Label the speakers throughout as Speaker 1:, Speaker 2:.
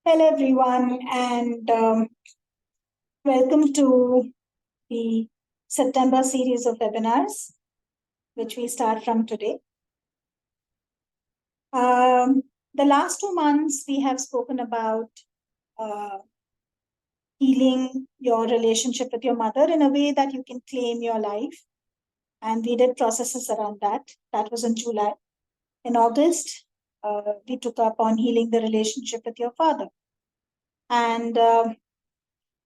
Speaker 1: Hello, everyone, and welcome to the September series of webinars, which we start from today. The last 2 months, we have spoken about uh, healing your relationship with your mother in a way that you can claim your life. And we did processes around that. That was in July. In August, we took up on healing the relationship with your father. And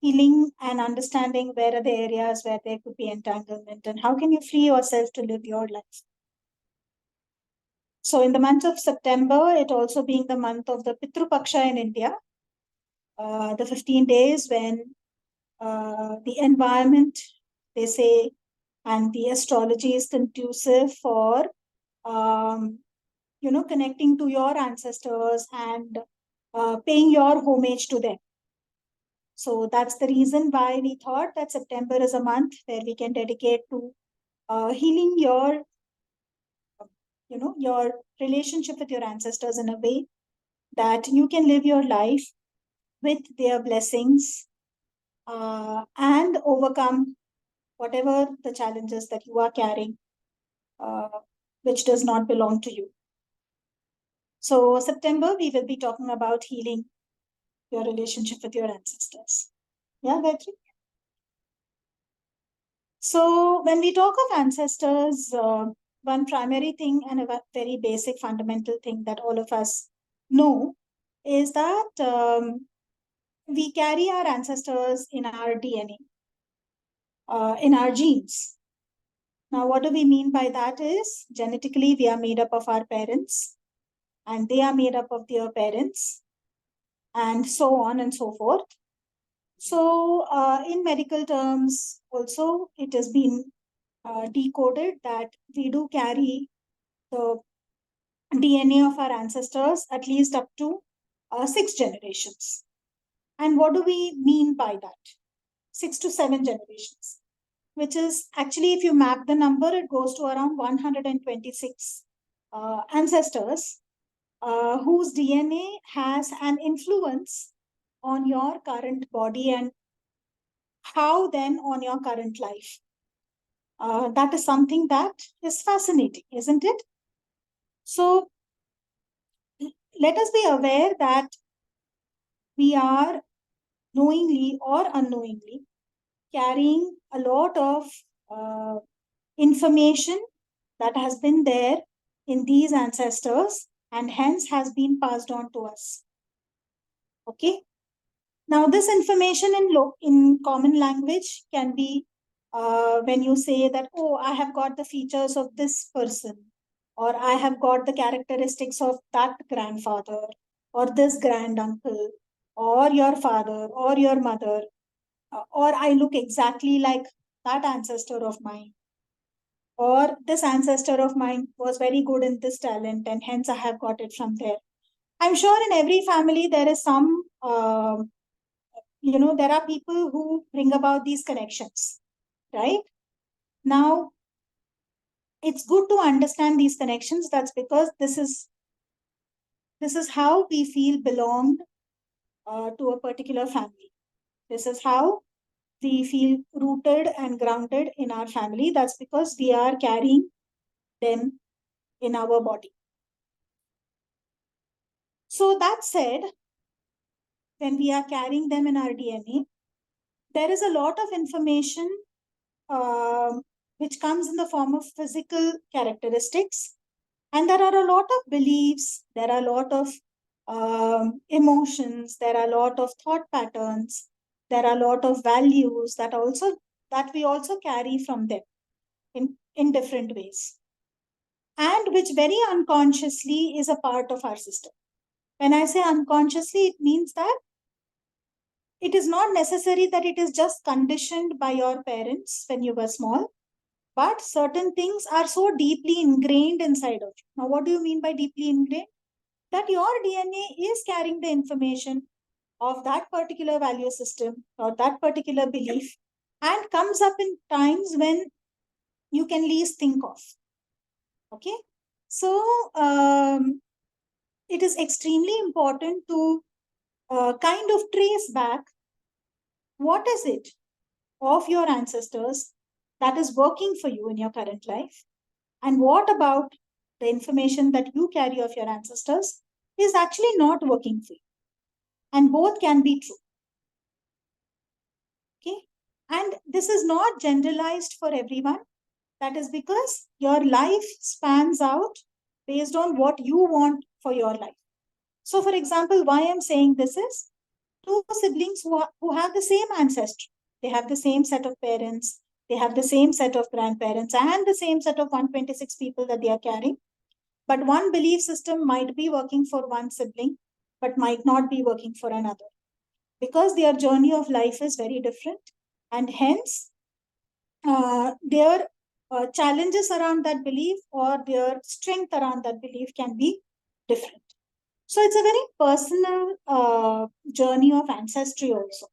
Speaker 1: healing and understanding where are the areas where there could be entanglement and how can you free yourself to live your life. So in the month of September, it also being the month of the Pitru Paksha in India, the 15 days when the environment, they say, and the astrology is conducive for, connecting to your ancestors and paying your homage to them. So that's the reason why we thought that September is a month where we can dedicate to healing your relationship with your ancestors in a way that you can live your life with their blessings and overcome whatever the challenges that you are carrying, uh, which does not belong to you. So September, we will be talking about healing your relationship with your ancestors. Yeah, Gayatri? So when we talk of ancestors, one primary thing and a very basic fundamental thing that all of us know is that we carry our ancestors in our DNA, in our genes. Now, what do we mean by that is genetically we are made up of our parents and they are made up of their parents and so on and so forth. So in medical terms, also it has been decoded that we do carry the DNA of our ancestors at least up to 6 generations. And what do we mean by that? 6 to 7 generations, which is actually, if you map the number, it goes to around 126 ancestors whose DNA has an influence on your current body and how then on your current life. That is something that is fascinating, isn't it? So let us be aware that we are knowingly or unknowingly carrying a lot of uh, information that has been there in these ancestors and hence has been passed on to us. Okay. Now, this information in common language can be when you say that, oh, I have got the features of this person, or I have got the characteristics of that grandfather, or this granduncle, or your father, or your mother, or I look exactly like that ancestor of mine, or this ancestor of mine was very good in this talent, and hence I have got it from there. I'm sure in every family there is some there are people who bring about these connections, right? Now, it's good to understand these connections. That's because this is how we feel belonged to a particular family. This is how we feel rooted and grounded in our family. That's because we are carrying them in our body. So that said, when we are carrying them in our DNA, there is a lot of information uh, which comes in the form of physical characteristics. And there are a lot of beliefs, there are a lot of emotions, there are a lot of thought patterns, there are a lot of values that we also carry from them in different ways. And which very unconsciously is a part of our system. When I say unconsciously, it means that it is not necessary that it is just conditioned by your parents when you were small, but certain things are so deeply ingrained inside of you. Now, what do you mean by deeply ingrained? That your DNA is carrying the information of that particular value system or that particular belief and comes up in times when you can least think of. Okay. So, it is extremely important to kind of trace back what is it of your ancestors that is working for you in your current life, and what about the information that you carry of your ancestors is actually not working for you. And both can be true. Okay. And this is not generalized for everyone. That is because your life spans out based on what you want for your life. So, for example, why I'm saying this is two siblings who have the same ancestry. They have the same set of parents, they have the same set of grandparents, and the same set of 126 people that they are carrying. But one belief system might be working for one sibling, but might not be working for another, because their journey of life is very different. And hence, their challenges around that belief or their strength around that belief can be different. So it's a very personal journey of ancestry also.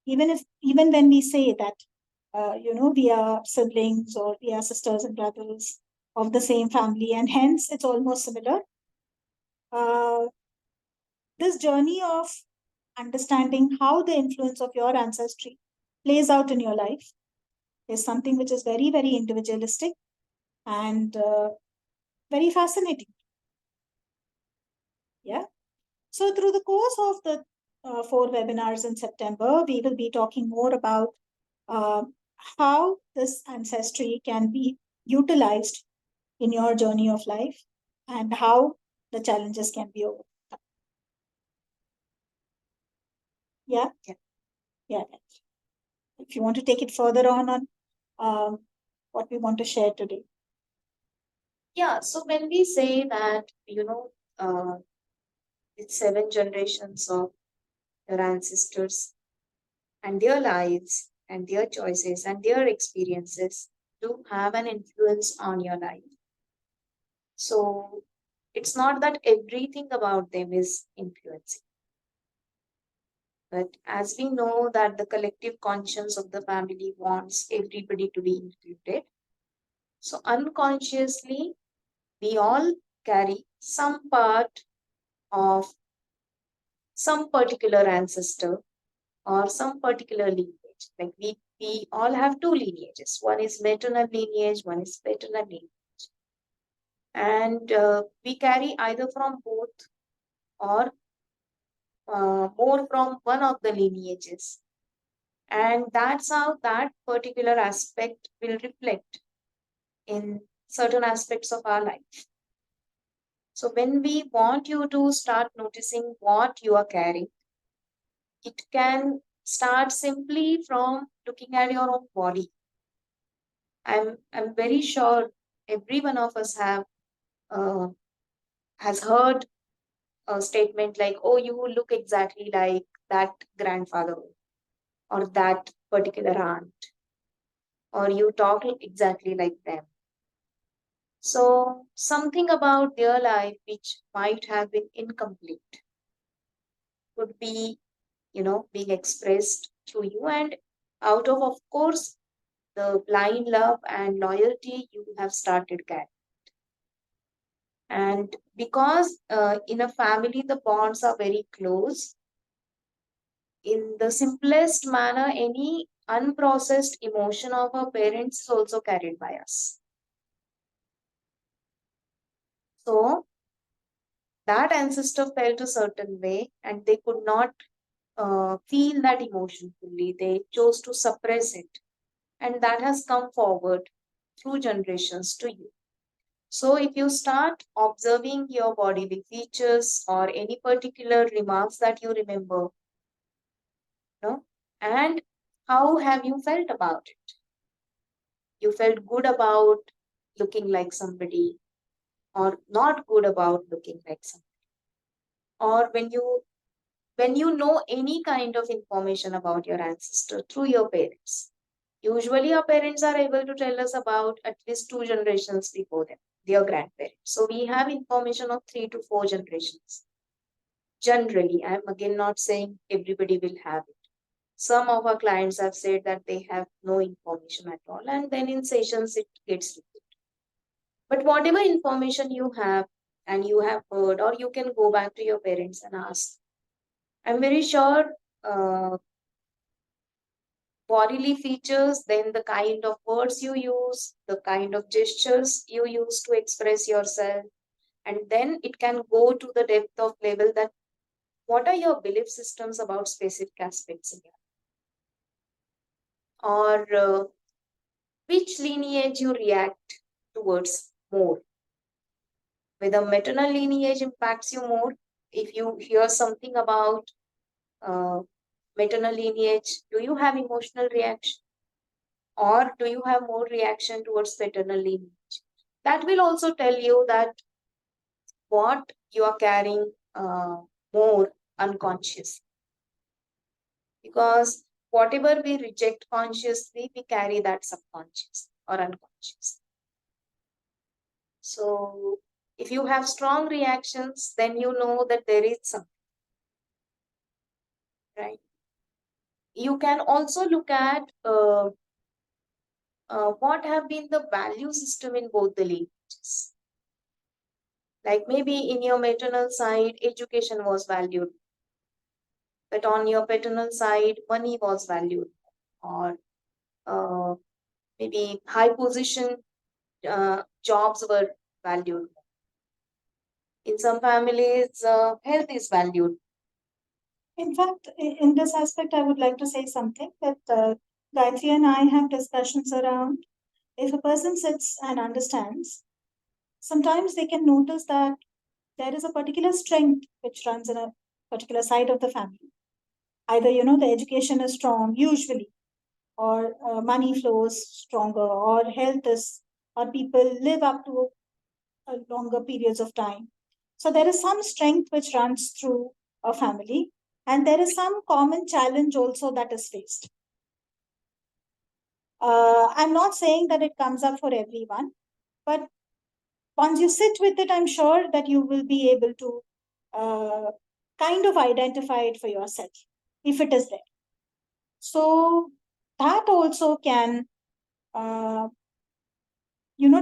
Speaker 1: Even when we say that we are siblings or we are sisters and brothers of the same family, and hence it's almost similar. Uh, this journey of understanding how the influence of your ancestry plays out in your life is something which is very, very individualistic and very fascinating. Yeah. So through the course of the 4 webinars in September, we will be talking more about uh, how this ancestry can be utilized in your journey of life and how the challenges can be overcome. Yeah. Yeah. If you want to take it further on what we want to share today.
Speaker 2: Yeah, so when we say that, it's 7 generations of your ancestors and their lives and their choices and their experiences do have an influence on your life. So it's not that everything about them is influencing. But as we know that the collective conscience of the family wants everybody to be included, so unconsciously we all carry some part of some particular ancestor or some particular lineage. Like we all have 2 lineages. One is maternal lineage, one is paternal lineage. And we carry either from both or more from one of the lineages. And that's how that particular aspect will reflect in certain aspects of our life. So when we want you to start noticing what you are carrying, it can start simply from looking at your own body. I'm very sure every one of us has heard a statement like, "Oh, you look exactly like that grandfather or that particular aunt, or you talk exactly like them." So something about their life which might have been incomplete could be, being expressed through you, and out of course, the blind love and loyalty you have started carrying. And because in a family the bonds are very close, in the simplest manner, any unprocessed emotion of our parents is also carried by us. So that ancestor felt a certain way and they could not feel that emotion fully. They chose to suppress it. And that has come forward through generations to you. So if you start observing your bodily features or any particular remarks that you remember, and how have you felt about it? You felt good about looking like somebody or not good about looking like somebody. Or when you know any kind of information about your ancestor through your parents. Usually our parents are able to tell us about at least 2 generations before them, their grandparents. So we have information of 3 to 4 generations. Generally, I'm again not saying everybody will have it. Some of our clients have said that they have no information at all, and then in sessions it gets repeated. But whatever information you have and you have heard, or you can go back to your parents and ask, I'm very sure bodily features, then the kind of words you use, the kind of gestures you use to express yourself, and then it can go to the depth of level that what are your belief systems about specific aspects in your, or which lineage you react towards more. Whether maternal lineage impacts you more, if you hear something about uh, maternal lineage, do you have emotional reaction? Or do you have more reaction towards paternal lineage? That will also tell you that what you are carrying more unconscious. Because whatever we reject consciously, we carry that subconscious or unconscious. So if you have strong reactions, then you know that there is something, right? You can also look at what have been the value system in both the lineages. Like maybe in your maternal side, education was valued, but on your paternal side, money was valued, or uh, maybe high position jobs were valued. In some families, health is valued.
Speaker 1: In fact, in this aspect, I would like to say something that Gayatri and I have discussions around if a person sits and understands, sometimes they can notice that there is a particular strength which runs in a particular side of the family. Either, the education is strong, usually, or money flows stronger, or health is, or people live up to longer periods of time. So there is some strength which runs through a family, and there is some common challenge also that is faced. I'm not saying that it comes up for everyone, but once you sit with it, I'm sure that you will be able to uh, kind of identify it for yourself if it is there. So that also can, uh,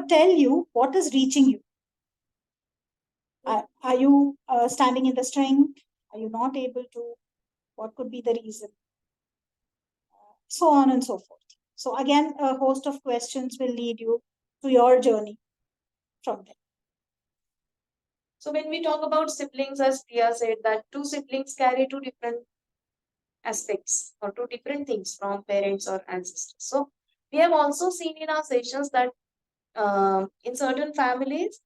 Speaker 1: tell you what is reaching you. Are you standing in the strength? Are you not able to? What could be the reason? So on and so forth. So again, a host of questions will lead you to your journey from there.
Speaker 2: So when we talk about siblings, as Priya said, that two siblings carry two different aspects or two different things from parents or ancestors. So we have also seen in our sessions that in certain families,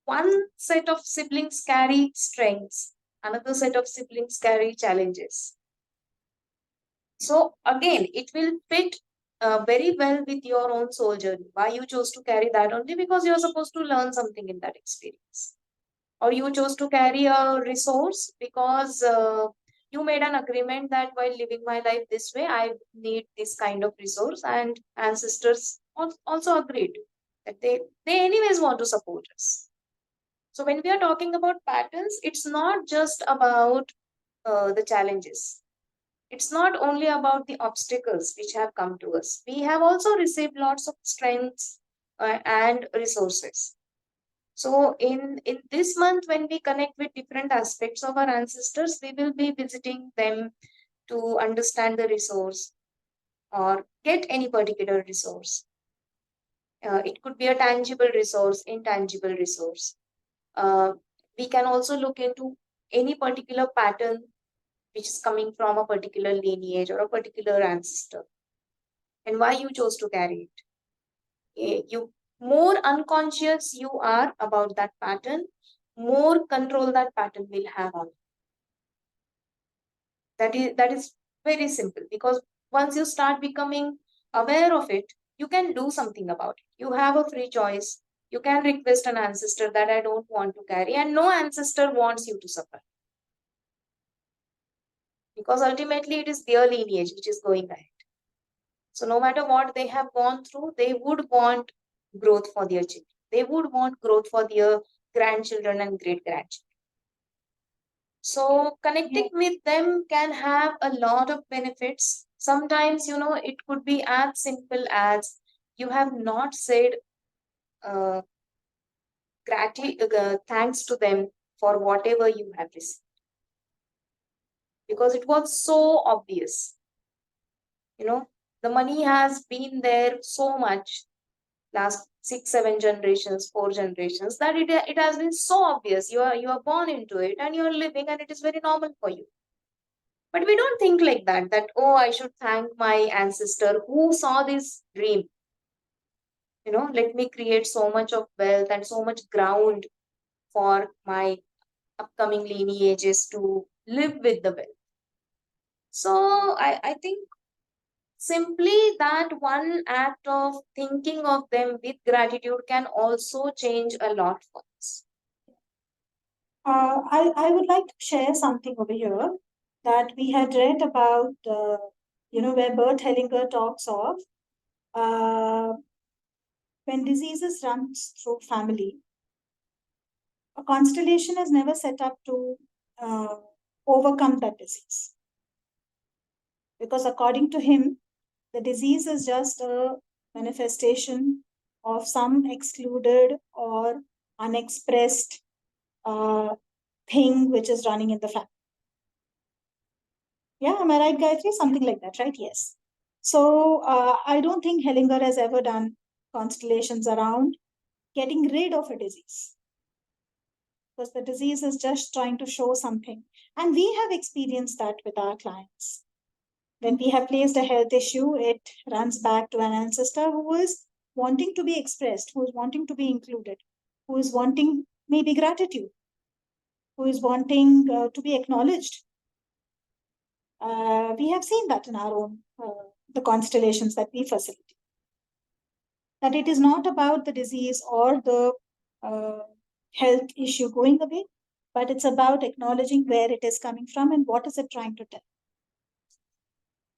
Speaker 2: one set of siblings carry strengths, another set of siblings carry challenges. So again, it will fit very well with your own soul journey. Why you chose to carry that only because you're supposed to learn something in that experience, or you chose to carry a resource because you made an agreement that while living my life this way, I need this kind of resource, and ancestors also agreed that they anyways want to support us. So when we are talking about patterns, it's not just about the challenges. It's not only about the obstacles which have come to us. We have also received lots of strengths and resources. So in this month, when we connect with different aspects of our ancestors, we will be visiting them to understand the resource or get any particular resource. It could be a tangible resource, intangible resource. Uh, we can also look into any particular pattern which is coming from a particular lineage or a particular ancestor, and why you chose to carry it. You more unconscious you are about that pattern, more control that pattern will have on you. That is very simple, because once you start becoming aware of it, you can do something about it. You have a free choice. You can request an ancestor that I don't want to carry, and no ancestor wants you to suffer, because ultimately it is their lineage which is going ahead. So no matter what they have gone through, they would want growth for their children. They would want growth for their grandchildren and great grandchildren. So connecting with them can have a lot of benefits. Sometimes, it could be as simple as you have not said uh, thanks to them for whatever you have received. because it was so obvious. The money has been there so much, last 6-7 generations, 4 generations, that it has been so obvious. You are born into it and you are living, and it is very normal for you. But we don't think like that, oh, I should thank my ancestor who saw this dream. Let me create so much of wealth and so much ground for my upcoming lineages to live with the wealth. So I think simply that one act of thinking of them with gratitude can also change a lot for us.
Speaker 1: I would like to share something over here that we had read about, where Bert Hellinger talks of when diseases run through family. A constellation is never set up to overcome that disease. Because according to him, the disease is just a manifestation of some excluded or unexpressed thing which is running in the family. Yeah, am I right, Gayatri? Something like that, right? Yes. So I don't think Hellinger has ever done constellations around getting rid of a disease, because the disease is just trying to show something. And we have experienced that with our clients. When we have placed a health issue, it runs back to an ancestor who is wanting to be expressed, who is wanting to be included, who is wanting maybe gratitude, who is wanting to be acknowledged. We have seen that in our own, the constellations that we facilitate. That it is not about the disease or the health issue going away, but it's about acknowledging where it is coming from and what is it trying to tell.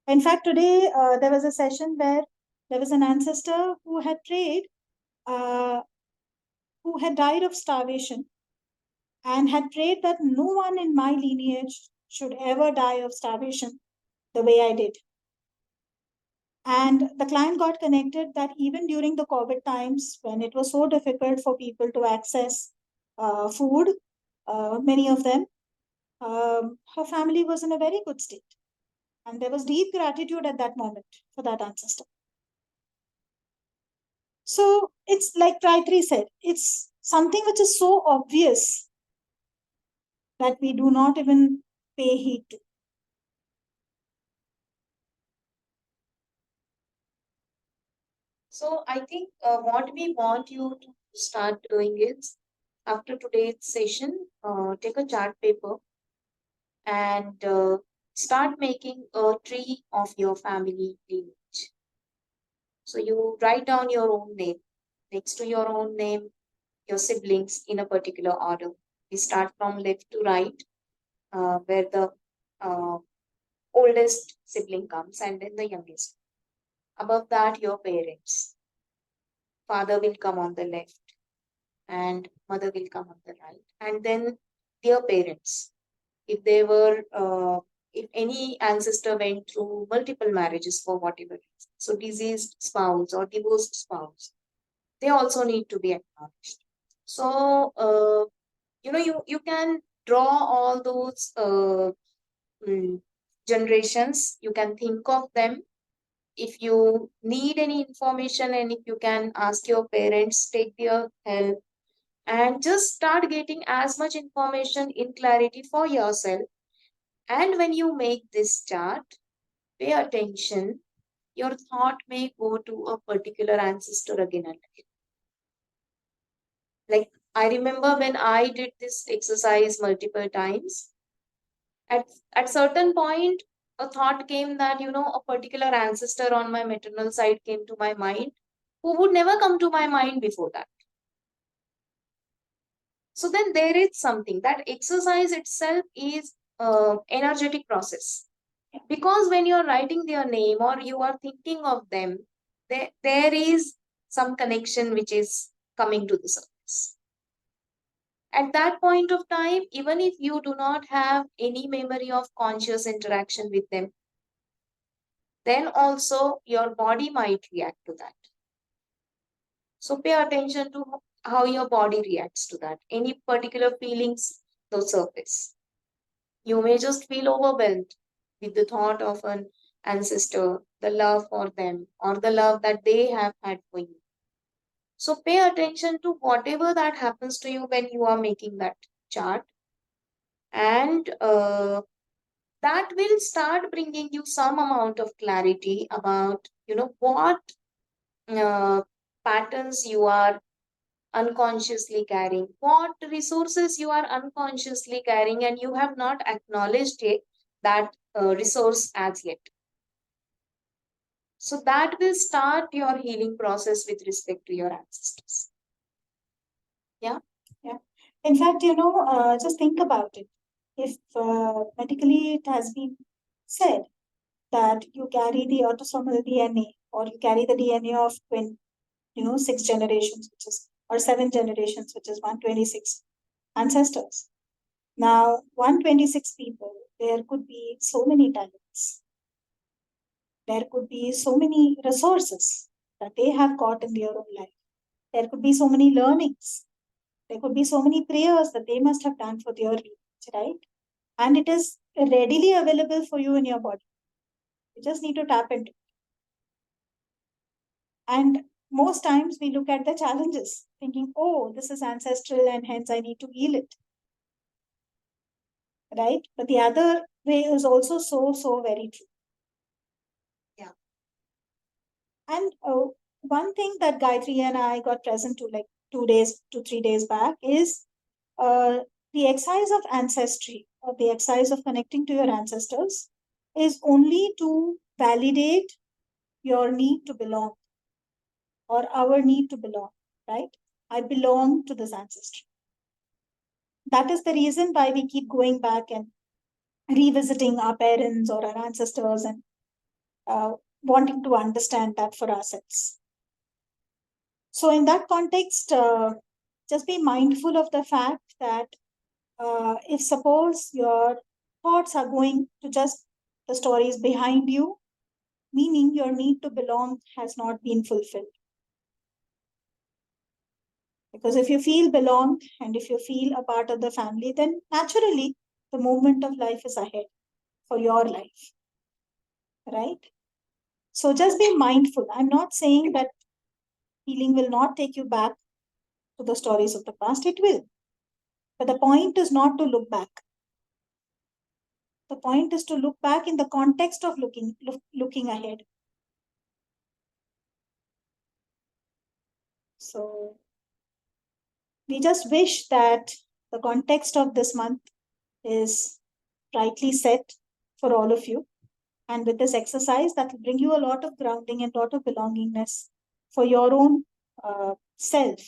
Speaker 1: In fact, today there was a session where there was an ancestor who had prayed, who had died of starvation, and had prayed that no one in my lineage should ever die of starvation the way I did. And the client got connected that even during the COVID times, when it was so difficult for people to access food, many of them, her family was in a very good state. And there was deep gratitude at that moment for that ancestor. So it's like Gayatri said, it's something which is so obvious that we do not even pay heed to.
Speaker 2: So I think what we want you to start doing is, after today's session, take a chart paper and start making a tree of your family lineage. So you write down your own name. Next to your own name, your siblings in a particular order. We start from left to right, where the oldest sibling comes and then the youngest. Above that, your parents. Father will come on the left and mother will come on the right. And then their parents. If they were, if any ancestor went through multiple marriages for whatever reason, so deceased spouse or divorced spouse, they also need to be acknowledged. So, you can draw all those generations, you can think of them. If you need any information and if you can ask your parents, take their help and just start getting as much information in clarity for yourself. And when you make this chart, pay attention. Your thought may go to a particular ancestor again and again. Like, I remember when I did this exercise multiple times, at certain point, a thought came that, a particular ancestor on my maternal side came to my mind who would never come to my mind before that. So then there is something, that exercise itself is energetic process. Because when you're writing their name or you are thinking of them, there is some connection which is coming to the surface. At that point of time, even if you do not have any memory of conscious interaction with them, then also your body might react to that. So pay attention to how your body reacts to that. Any particular feelings, those surface. You may just feel overwhelmed with the thought of an ancestor, the love for them, or the love that they have had for you. So pay attention to whatever that happens to you when you are making that chart, and that will start bringing you some amount of clarity about, what uh, patterns you are unconsciously carrying, what resources you are unconsciously carrying, and you have not acknowledged that resource as yet. So that will start your healing process with respect to your ancestors. Yeah.
Speaker 1: Yeah. In fact, just think about it. If medically it has been said that you carry the autosomal DNA, or you carry the DNA of 6 generations, which is, or 7 generations, which is 126 ancestors. Now, 126 people, there could be so many talents. There could be so many resources that they have got in their own life. There could be so many learnings. There could be so many prayers that they must have done for their lineage, right? And it is readily available for you in your body. You just need to tap into it. And most times we look at the challenges, thinking, oh, this is ancestral and hence I need to heal it. Right? But the other way is also so very true.
Speaker 2: Yeah.
Speaker 1: And one thing that Gayatri and I got present to like 3 days back is the exercise of ancestry, or the exercise of connecting to your ancestors, is only to validate your need to belong, or our need to belong, right? I belong to this ancestry. That is the reason why we keep going back and revisiting our parents or our ancestors, and wanting to understand that for ourselves. So, in that context, just be mindful of the fact that if suppose your thoughts are going to just the stories behind you, meaning your need to belong has not been fulfilled. Because if you feel belong and if you feel a part of the family, then naturally the movement of life is ahead for your life, right? So just be mindful. I'm not saying that healing will not take you back to the stories of the past, it will. But the point is not to look back. The point is to look back in the context of looking ahead. So we just wish that the context of this month is rightly set for all of you. And with this exercise, that will bring you a lot of grounding and a lot of belongingness for your own self,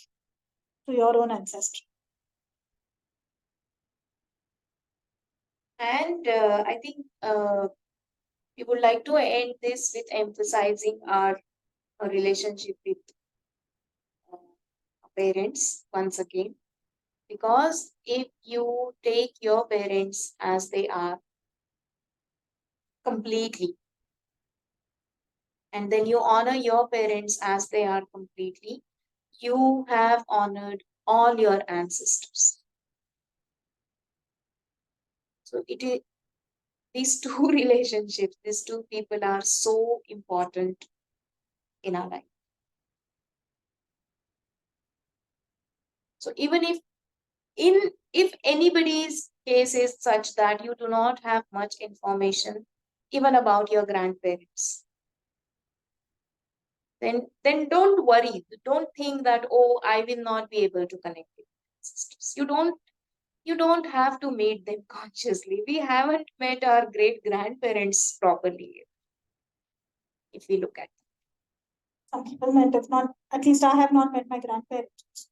Speaker 1: to your own ancestry.
Speaker 2: And I think we would like to end this with emphasizing our relationship with parents once again. Because if you take your parents as they are completely, and then you honor your parents as they are completely, you have honored all your ancestors. So it is these two relationships, these two people are so important in our life. So even if anybody's case is such that you do not have much information even about your grandparents, then don't worry. Don't think that, oh, I will not be able to connect with ancestors. You don't have to meet them consciously. We haven't met our great grandparents properly, if we look at them.
Speaker 1: Some people met, if not, at least I have not met my grandparents.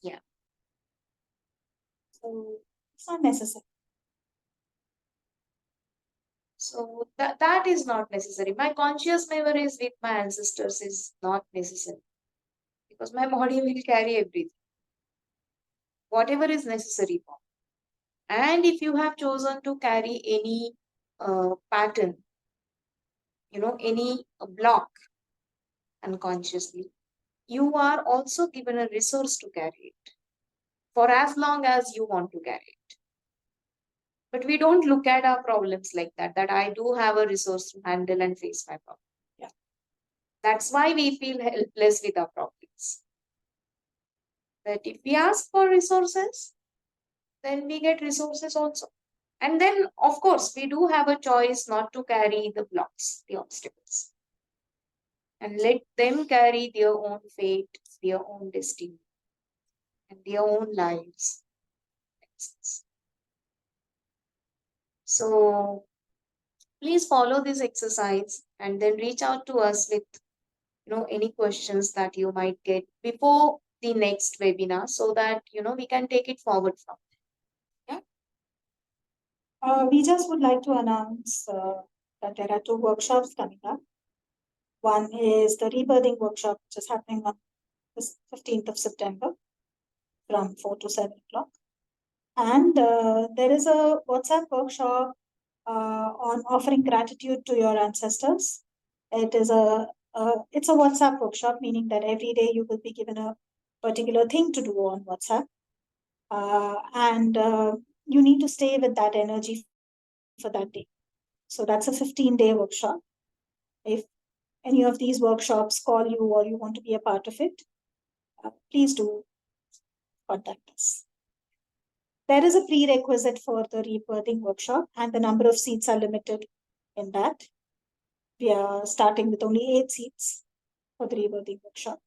Speaker 2: Yeah.
Speaker 1: So it's not necessary.
Speaker 2: So that is not necessary. My conscious memories with my ancestors is not necessary, because my body will carry everything, whatever is necessary for. And if you have chosen to carry any pattern, any block unconsciously, you are also given a resource to carry it for as long as you want to carry it. But we don't look at our problems like that, that I do have a resource to handle and face my problem. Yeah. That's why we feel helpless with our problems. But if we ask for resources, then we get resources also. And then, of course, we do have a choice not to carry the blocks, the obstacles, and let them carry their own fate, their own destiny, and their own lives. So please follow this exercise and then reach out to us with any questions that you might get before the next webinar, so that we can take it forward from there. Yeah.
Speaker 1: We just would like to announce that there are 2 workshops coming up. One is the rebirthing workshop, which is happening on the 15th of September from 4 to 7 o'clock. And there is a WhatsApp workshop on offering gratitude to your ancestors. It's a WhatsApp workshop, meaning that every day you will be given a particular thing to do on WhatsApp. And you need to stay with that energy for that day. So that's a 15-day workshop. If any of these workshops call you or you want to be a part of it, please do contact us. There is a prerequisite for the rebirthing workshop, and the number of seats are limited in that. We are starting with only 8 seats for the rebirthing workshop.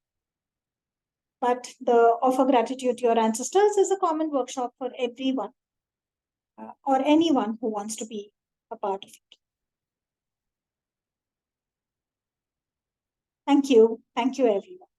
Speaker 1: But the offer gratitude to your ancestors is a common workshop for everyone or anyone who wants to be a part of it. Thank you. Thank you, everyone.